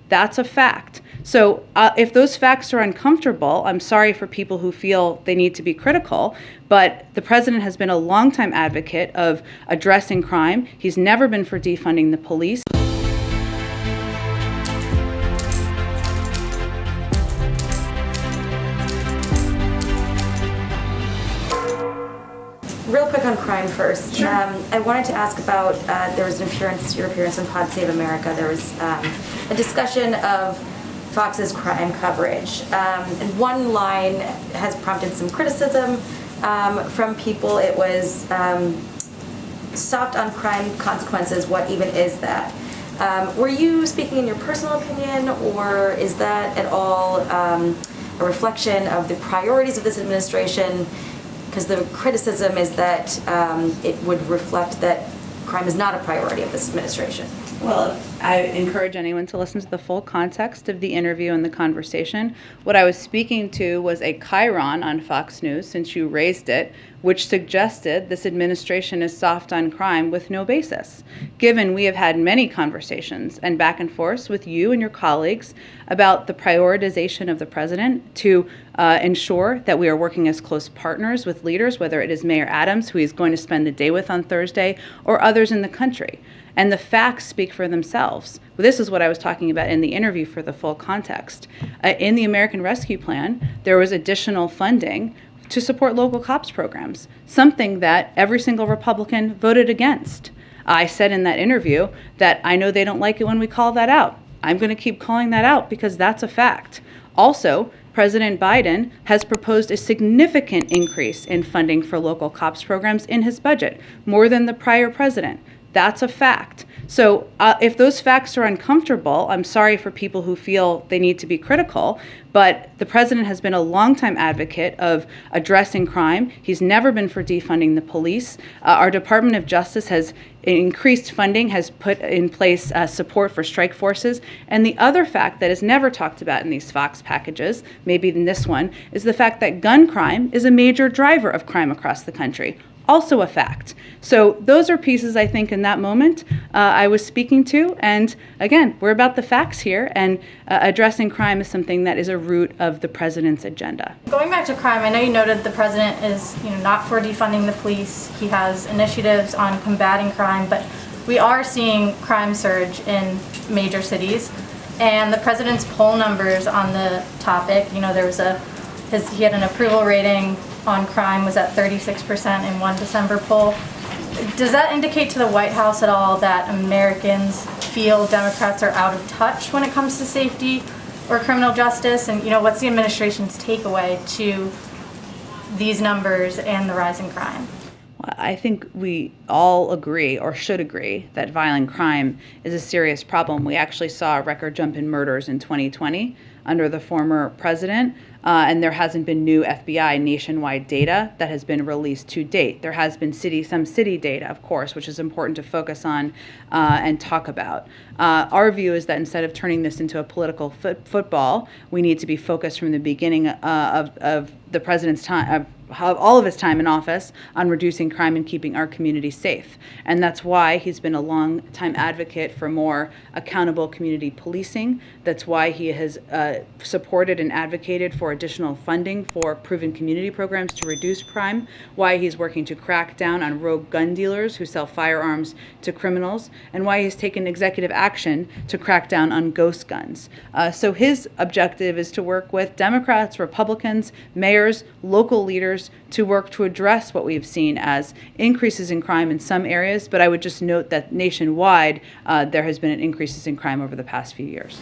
That's a fact. So if those facts are uncomfortable, I'm sorry for people who feel they need to be critical, but the president has been a longtime advocate of addressing crime. He's never been for defunding the police. Real quick on crime first. Sure. I wanted to ask about, there was your appearance on Pod Save America. There was a discussion of Fox's crime coverage. And one line has prompted some criticism from people. It was soft on crime consequences. What even is that? Were you speaking in your personal opinion, or is that at all a reflection of the priorities of this administration? Because the criticism is that it would reflect that crime is not a priority of this administration. Well, I encourage anyone to listen to the full context of the interview and the conversation. What I was speaking to was a chyron on Fox News, since you raised it, which suggested this administration is soft on crime with no basis, given we have had many conversations and back and forth with you and your colleagues about the prioritization of the president to ensure that we are working as close partners with leaders, whether it is Mayor Adams, who he's going to spend the day with on Thursday, or others in the country. And the facts speak for themselves. Well, this is what I was talking about in the interview for the full context. In the American Rescue Plan, there was additional funding to support local cops programs, something that every single Republican voted against. I said in that interview that I know they don't like it when we call that out. I'm going to keep calling that out because that's a fact. Also, President Biden has proposed a significant increase in funding for local cops programs in his budget, more than the prior president. That's a fact. So if those facts are uncomfortable, I'm sorry for people who feel they need to be critical, but the president has been a longtime advocate of addressing crime. He's never been for defunding the police. Our Department of Justice has increased funding, has put in place support for strike forces. And the other fact that is never talked about in these Fox packages, maybe in this one, is the fact that gun crime is a major driver of crime across the country. Also a fact. So those are pieces, I think, in that moment I was speaking to. And again, we're about the facts here, and addressing crime is something that is a root of the president's agenda. Going back to crime, I know you noted the president is not for defunding the police. He has initiatives on combating crime, but we are seeing crime surge in major cities. And the president's poll numbers on the topic, there was he had an approval rating on crime was at 36% in one December poll. Does that indicate to the White House at all that Americans feel Democrats are out of touch when it comes to safety or criminal justice? And what's the administration's takeaway to these numbers and the rise in crime? I think we all agree, or should agree, that violent crime is a serious problem. We actually saw a record jump in murders in 2020 under the former president, and there hasn't been new FBI nationwide data that has been released to date. There has been some city data, of course, which is important to focus on and talk about. Our view is that instead of turning this into a political football, we need to be focused from the beginning of the president's time, all of his time in office, on reducing crime and keeping our community safe. And that's why he's been a long-time advocate for more accountable community policing. That's why he has supported and advocated for additional funding for proven community programs to reduce crime, why he's working to crack down on rogue gun dealers who sell firearms to criminals, and why he's taken executive action to crack down on ghost guns. So his objective is to work with Democrats, Republicans, mayors, local leaders, to work to address what we've seen as increases in crime in some areas, but I would just note that nationwide there has been increases in crime over the past few years.